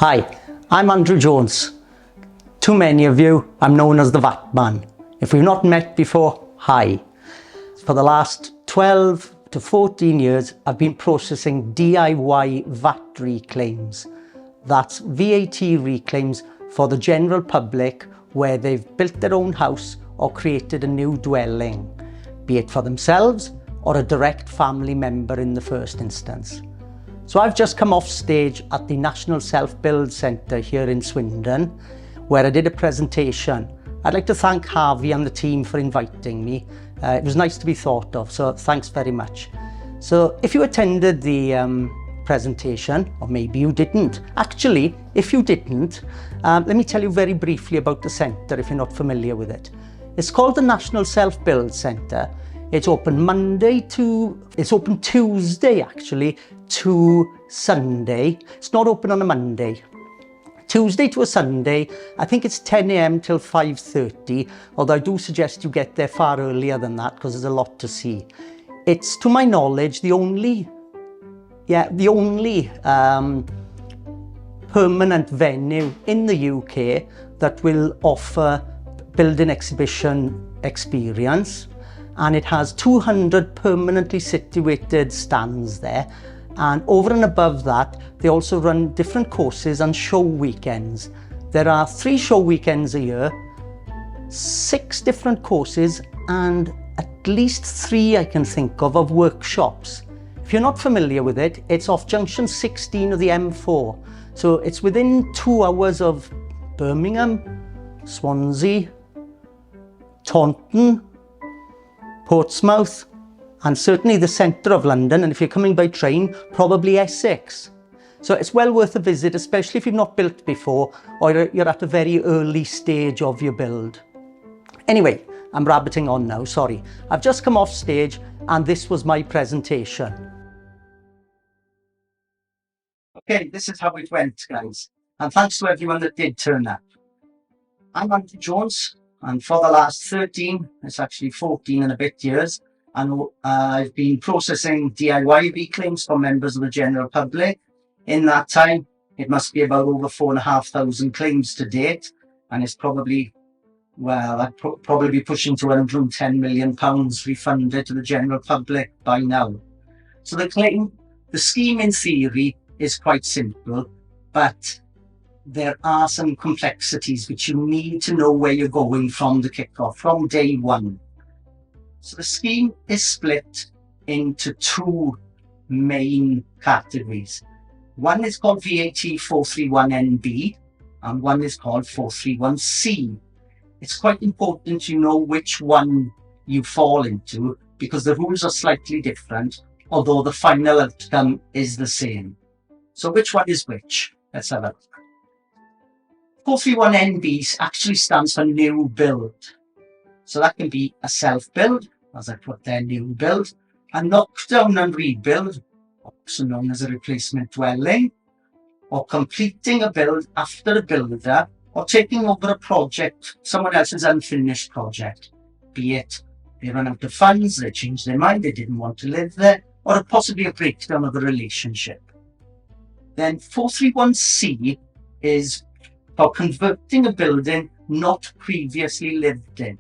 Hi, I'm Andrew Jones. To many of you, I'm known as the VAT man. If we've not met before, hi. For the last 12 to 14 years, I've been processing DIY VAT reclaims. That's VAT reclaims for the general public where they've built their own house or created a new dwelling, be it for themselves or a direct family member in the first instance. So I've just come off stage at the National Self-Build Centre here in Swindon, where I did a presentation. I'd like to thank Harvey and the team for inviting me. It was nice to be thought of, so thanks very much. So if you attended the presentation, or maybe you didn't. Actually, if you didn't, let me tell you very briefly about the centre if you're not familiar with it. It's called the National Self-Build Centre. It's open Tuesday actually to Sunday. It's not open on a Monday. Tuesday to a Sunday, I think it's 10 AM till 5:30, although I do suggest you get there far earlier than that because there's a lot to see. It's, to my knowledge, the only permanent venue in the UK that will offer building exhibition experience, and it has 200 permanently situated stands there. And over and above that, they also run different courses and show weekends. There are 3 show weekends a year, 6 different courses, and at least 3 I can think of workshops. If you're not familiar with it, it's off junction 16 of the M4. So it's within 2 hours of Birmingham, Swansea, Taunton, Portsmouth, and certainly the centre of London, and if you're coming by train, probably Essex. So it's well worth a visit, especially if you've not built before or you're at a very early stage of your build. Anyway, I'm rabbiting on now, sorry. I've just come off stage and this was my presentation. Okay, this is how it went, guys. And thanks to everyone that did turn up. I'm Andrew Jones, and for the last 13, it's actually 14 and a bit years, and I've been processing DIY reclaims for members of the general public. In that time, it must be about over 4,500 claims to date, and it's probably, well, I'd probably be pushing to £110 million refunded to the general public by now. So the scheme in theory is quite simple, but there are some complexities which you need to know where you're going from the kick-off, from day one. So the scheme is split into 2 main categories. One is called VAT 431NB and one is called 431C. It's quite important you know which one you fall into because the rules are slightly different, although the final outcome is the same. So which one is which? Let's have a look. 431NB actually stands for new build. So that can be a self-build, as I put there, new build, a knockdown and rebuild, also known as a replacement dwelling, or completing a build after a builder, or taking over a project, someone else's unfinished project, be it they run out of funds, they changed their mind, they didn't want to live there, or possibly a breakdown of the relationship. Then 431C is for converting a building not previously lived in.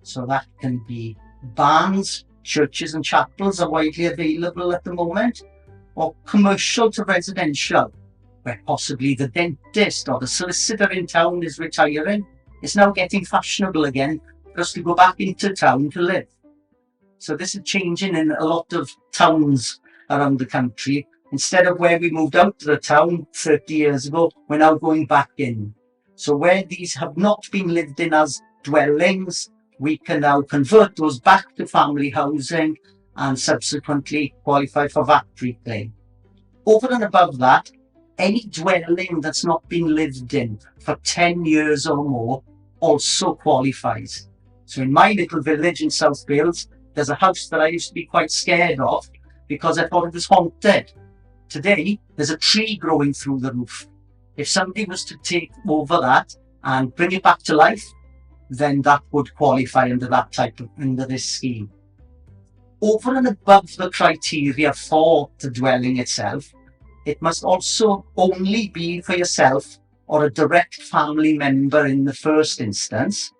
So that can be barns, churches and chapels are widely available at the moment, or commercial to residential, where possibly the dentist or the solicitor in town is retiring. It's now getting fashionable again for us to go back into town to live. So this is changing in a lot of towns around the country. Instead of where we moved out to the town 30 years ago, we're now going back in. So where these have not been lived in as dwellings, we can now convert those back to family housing and subsequently qualify for VAT reclaim. Over and above that, any dwelling that's not been lived in for 10 years or more also qualifies. So in my little village in South Wales, there's a house that I used to be quite scared of because I thought it was haunted. Today, there's a tree growing through the roof. If somebody was to take over that and bring it back to life, then that would qualify under this scheme. Over and above the criteria for the dwelling itself, it must also only be for yourself or a direct family member in the first instance,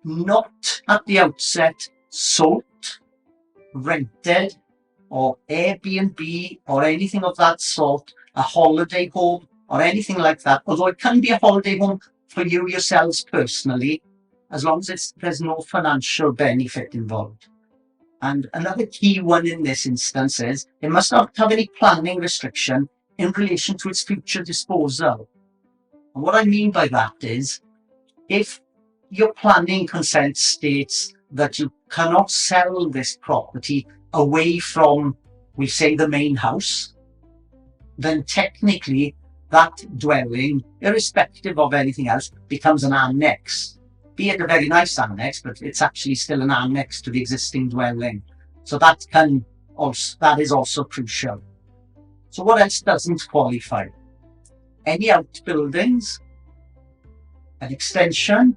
not at the outset sought, rented, or Airbnb or anything of that sort, a holiday home or anything like that, although it can be a holiday home for you yourselves personally, as long as there's no financial benefit involved. And another key one in this instance is it must not have any planning restriction in relation to its future disposal. And what I mean by that is, if your planning consent states that you cannot sell this property away from, we say, the main house, then technically that dwelling, irrespective of anything else, becomes an annex. Be it a very nice annex, but it's actually still an annex to the existing dwelling. So that is also crucial. So what else doesn't qualify? Any outbuildings, an extension,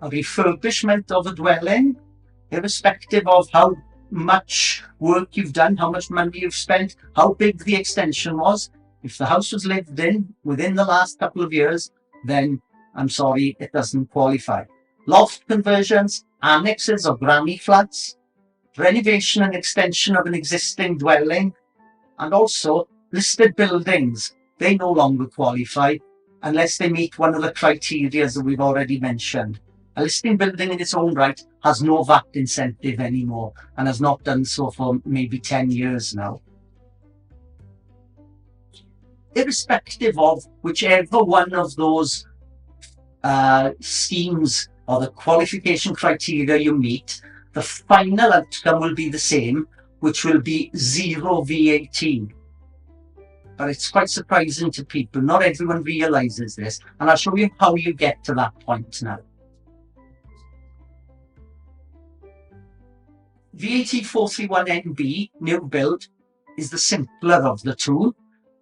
a refurbishment of a dwelling, irrespective of how much work you've done, how much money you've spent, how big the extension was. If the house was lived in within the last couple of years, then I'm sorry, it doesn't qualify. Loft conversions, annexes or granny flats, renovation and extension of an existing dwelling, and also listed buildings. They no longer qualify unless they meet one of the criteria that we've already mentioned. A listing building in its own right has no VAT incentive anymore and has not done so for maybe 10 years now. Irrespective of whichever one of those schemes or the qualification criteria you meet, the final outcome will be the same, which will be zero VAT. But it's quite surprising to people. Not everyone realizes this, and I'll show you how you get to that point now. VAT 431NB, new build, is the simpler of the two,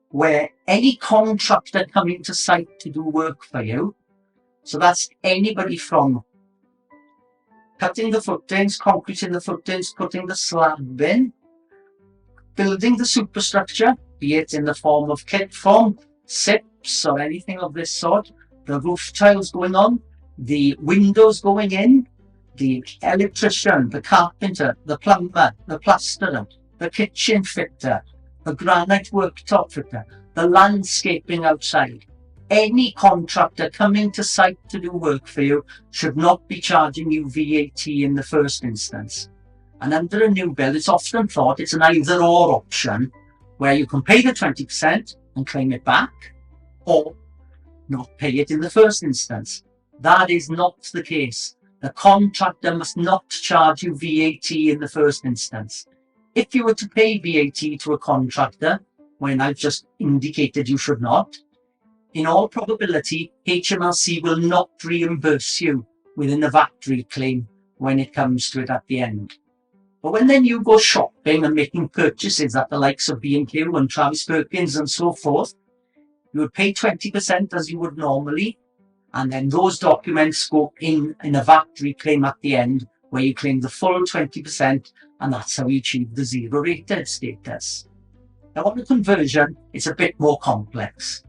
where any contractor coming to site to do work for you, so that's anybody from cutting the footings, concreting the footings, putting the slab in, building the superstructure, be it in the form of kit form, SIPs or anything of this sort, the roof tiles going on, the windows going in, the electrician, the carpenter, the plumber, the plasterer, the kitchen fitter, the granite worktop fitter, the landscaping outside. Any contractor coming to site to do work for you should not be charging you VAT in the first instance. And under a new build, it's often thought it's an either-or option, where you can pay the 20% and claim it back, or not pay it in the first instance. That is not the case. The contractor must not charge you VAT in the first instance. If you were to pay VAT to a contractor, when I've just indicated you should not, in all probability, HMRC will not reimburse you within the VAT reclaim when it comes to it at the end. But when then you go shopping and making purchases at the likes of B&Q and Travis Perkins and so forth, you would pay 20% as you would normally, and then those documents go in a VAT reclaim at the end, where you claim the full 20%, and that's how you achieve the zero rated status. Now on the conversion, it's a bit more complex.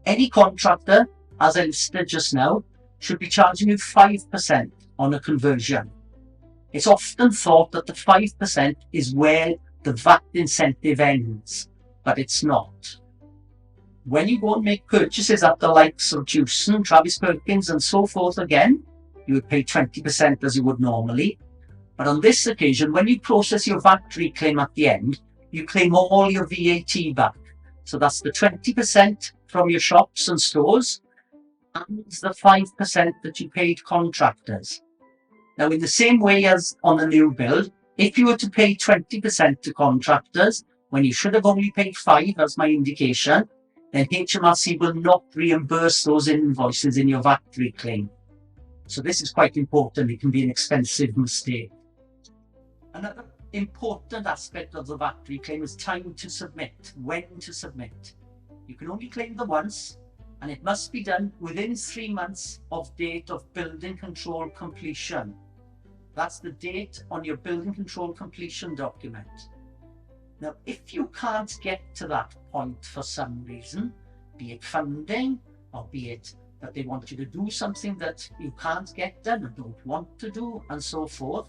Any contractor, as I listed just now, should be charging you 5% on a conversion. It's often thought that the 5% is where the VAT incentive ends, but it's not. When you go and make purchases at the likes of Jewson, Travis Perkins and so forth again, you would pay 20% as you would normally. But on this occasion, when you process your VAT reclaim at the end, you claim all your VAT back. So that's the 20% from your shops and stores, and the 5% that you paid contractors. Now, in the same way as on a new build, if you were to pay 20% to contractors, when you should have only paid 5% as my indication, then HMRC will not reimburse those invoices in your VAT reclaim. So this is quite important. It can be an expensive mistake. Another important aspect of the VAT reclaim is time to submit, when to submit. You can only claim them once, and it must be done within 3 months of date of building control completion. That's the date on your building control completion document. Now, if you can't get to that point for some reason, be it funding, or be it that they want you to do something that you can't get done or don't want to do, and so forth,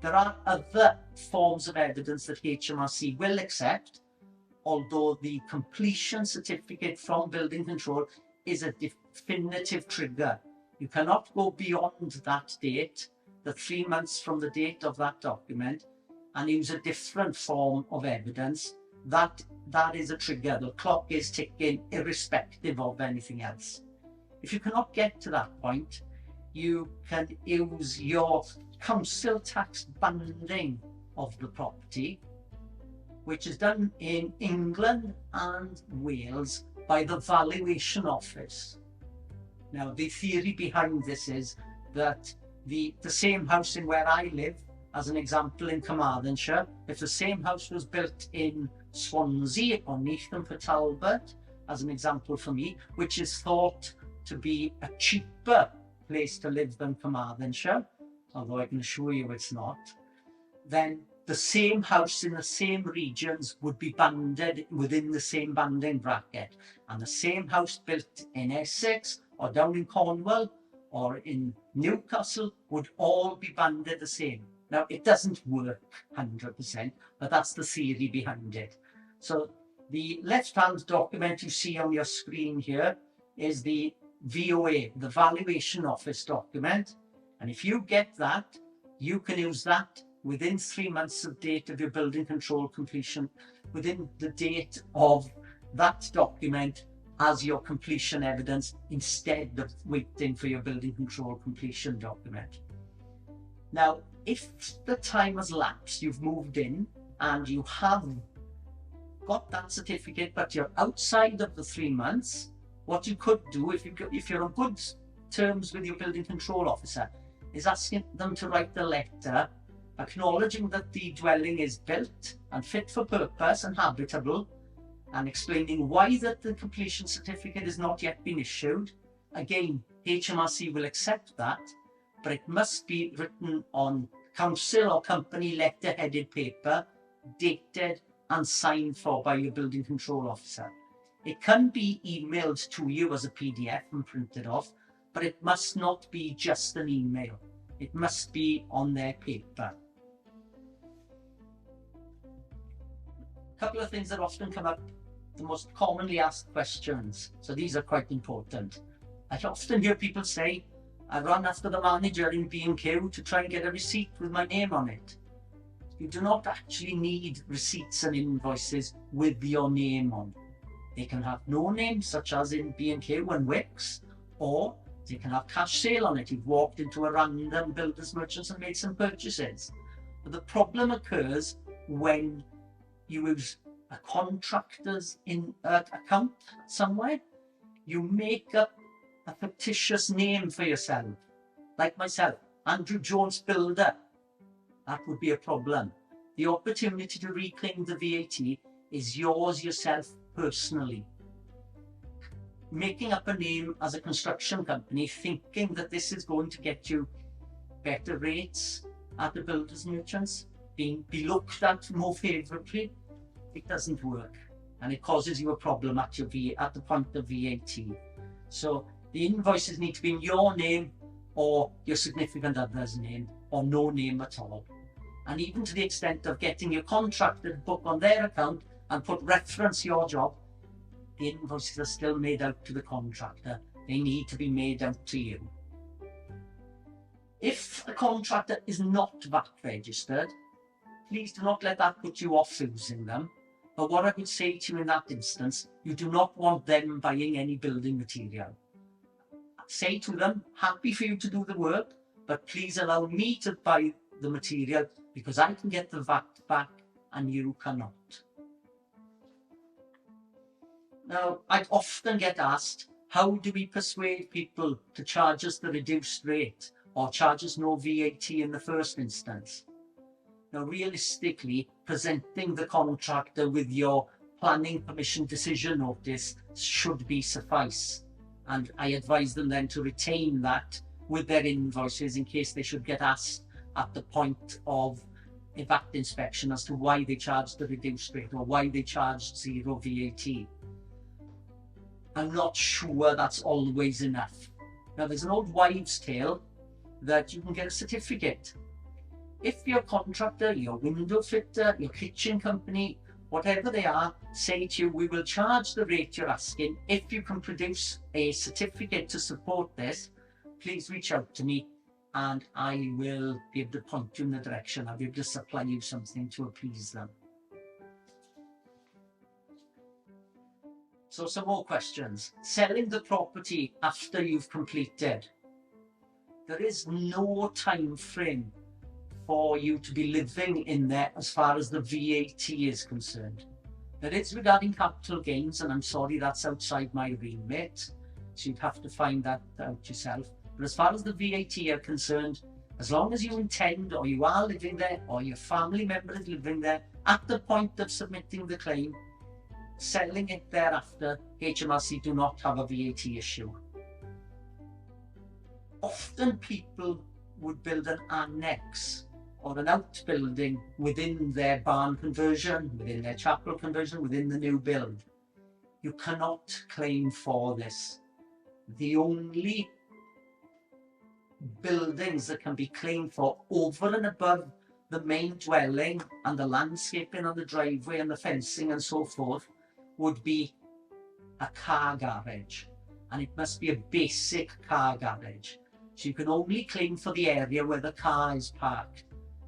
there are other forms of evidence that HMRC will accept, although the completion certificate from building control is a definitive trigger. You cannot go beyond that date, the 3 months from the date of that document, and use a different form of evidence. That is a trigger. The clock is ticking irrespective of anything else. If you cannot get to that point, you can use your council tax banding of the property, which is done in England and Wales by the Valuation Office. Now, the theory behind this is that the same house in where I live, as an example in Carmarthenshire, if the same house was built in Swansea or Neatham for Talbot, as an example for me, which is thought to be a cheaper place to live than Carmarthenshire, although I can assure you it's not, then the same house in the same regions would be banded within the same banding bracket. And the same house built in Essex or down in Cornwall or in Newcastle would all be banded the same. Now, it doesn't work 100%, but that's the theory behind it. So the left-hand document you see on your screen here is the VOA, the Valuation Office document. And if you get that, you can use that within 3 months of date of your building control completion, within the date of that document as your completion evidence, instead of waiting for your building control completion document. Now, if the time has lapsed, you've moved in and you have got that certificate, but you're outside of the 3 months, what you could do, if you're on good terms with your building control officer, is asking them to write a letter acknowledging that the dwelling is built and fit for purpose and habitable, and explaining why that the completion certificate has not yet been issued. Again, HMRC will accept that, but it must be written on council or company letter-headed paper, dated and signed for by your building control officer. It can be emailed to you as a PDF and printed off, but it must not be just an email. It must be on their paper. A couple of things that often come up, the most commonly asked questions. So these are quite important. I often hear people say, I run after the manager in B&Q to try and get a receipt with my name on it. You do not actually need receipts and invoices with your name on. They can have no name, such as in B&Q and Wix, or they can have cash sale on it. You've walked into a random builder's merchants and made some purchases. But the problem occurs when you use a contractor's account somewhere. You make up a fictitious name for yourself, like myself, Andrew Jones Builder. That would be a problem. The opportunity to reclaim the VAT is yours yourself personally. Making up a name as a construction company, thinking that this is going to get you better rates at the builders merchants, be looked at more favourably, it doesn't work, and it causes you a problem at the point of VAT. So the invoices need to be in your name or your significant other's name, or no name at all. And even to the extent of getting your contractor to book on their account and put reference your job, the invoices are still made out to the contractor. They need to be made out to you. If a contractor is not VAT registered, please do not let that put you off using them. But what I would say to you in that instance, you do not want them buying any building material. Say to them, happy for you to do the work, but please allow me to buy the material because I can get the VAT back and you cannot. Now, I often get asked, how do we persuade people to charge us the reduced rate or charge us no VAT in the first instance? Now, realistically, presenting the contractor with your planning permission decision notice should be suffice. And I advise them then to retain that with their invoices in case they should get asked at the point of a VAT inspection as to why they charged the reduced rate or why they charged zero VAT. I'm not sure that's always enough. Now, there's an old wives' tale that you can get a certificate. If your contractor, your window fitter, your kitchen company, whatever they are, say to you, we will charge the rate you're asking. If you can produce a certificate to support this, please reach out to me and I will be able to point you in the direction. I'll be able to supply you something to appease them. So some more questions. Selling the property after you've completed. There is no time frame for you to be living in there as far as the VAT is concerned. There is regarding capital gains, and I'm sorry that's outside my remit, so you'd have to find that out yourself. But as far as the VAT are concerned, as long as you intend or you are living there or your family member is living there at the point of submitting the claim, selling it thereafter, HMRC do not have a VAT issue. Often people would build an annex or an outbuilding within their barn conversion, within their chapel conversion, within the new build. You cannot claim for this. The only buildings that can be claimed for over and above the main dwelling and the landscaping on the driveway and the fencing and so forth would be a car garage, and it must be a basic car garage. So you can only claim for the area where the car is parked.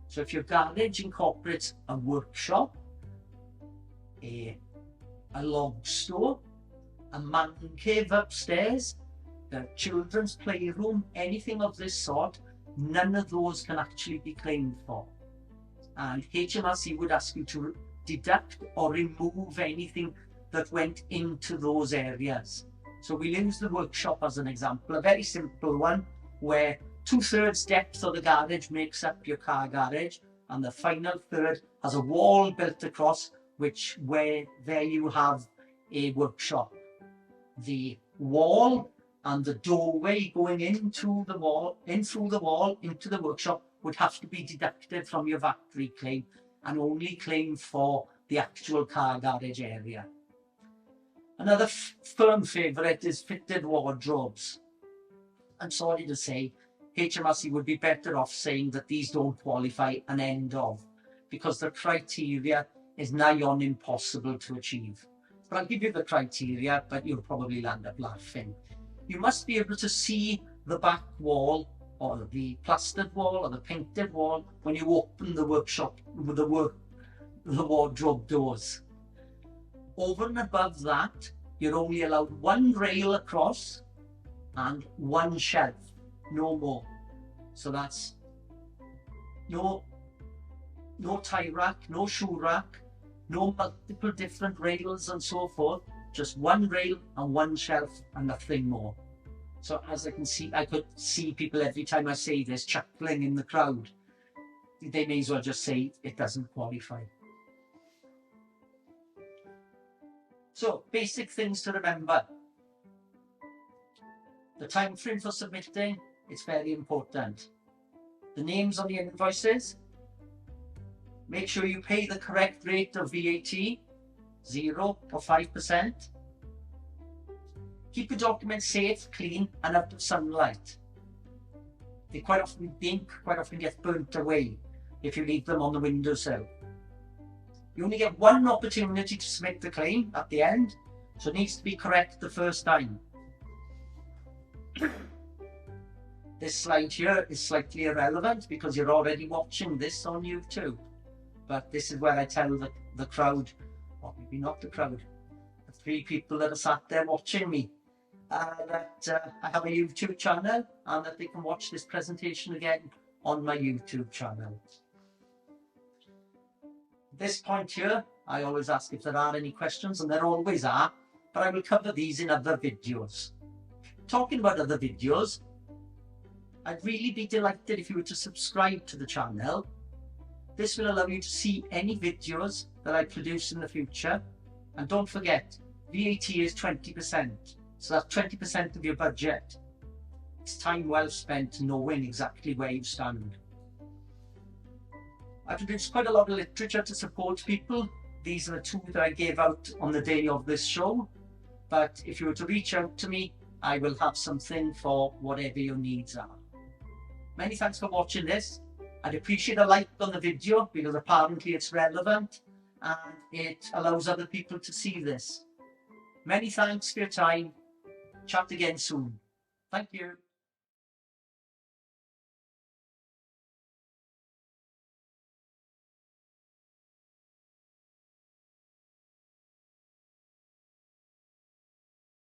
So if your garage incorporates a workshop, a log store, a man cave upstairs, the children's playroom, anything of this sort, none of those can actually be claimed for. And HMRC would ask you to deduct or remove anything that went into those areas. So we'll use the workshop as an example, a very simple one where 2/3 depth of the garage makes up your car garage, and the final third has a wall built across where there you have a workshop. The wall and the doorway going into the wall, in through the wall into the workshop would have to be deducted from your VAT reclaim and only claim for the actual car garage area. Another firm favourite is fitted wardrobes. I'm sorry to say, HMRC would be better off saying that these don't qualify an end of, because the criteria is nigh on impossible to achieve. But I'll give you the criteria, but you'll probably land up laughing. You must be able to see the back wall or the plastered wall or the painted wall when you open the workshop with the wardrobe doors. Over and above that, you're only allowed one rail across and one shelf, no more. So that's no tie rack, no shoe rack, no multiple different rails and so forth, just one rail and one shelf and nothing more. So as I can see, I could see people every time I say this chuckling in the crowd. They may as well just say it doesn't qualify. So basic things to remember. The time frame for submitting is very important. The names on the invoices. Make sure you pay the correct rate of VAT, 0 or 5%. Keep your documents safe, clean and out of sunlight. The ink quite often gets burnt away if you leave them on the windowsill. You only get one opportunity to submit the claim at the end, so it needs to be correct the first time. This slide here is slightly irrelevant because you're already watching this on YouTube. But this is where I tell the crowd, or maybe not the crowd, the 3 people that are sat there watching me, that I have a YouTube channel and that they can watch this presentation again on my YouTube channel. At this point here, I always ask if there are any questions, and there always are, but I will cover these in other videos. Talking about other videos, I'd really be delighted if you were to subscribe to the channel. This will allow you to see any videos that I produce in the future. And don't forget, VAT is 20%. So that's 20% of your budget. It's time well spent knowing exactly where you stand. I produced quite a lot of literature to support people. These are the two that I gave out on the day of this show. But if you were to reach out to me, I will have something for whatever your needs are. Many thanks for watching this. I'd appreciate a like on the video because apparently it's relevant and it allows other people to see this. Many thanks for your time. Chat again soon. Thank you.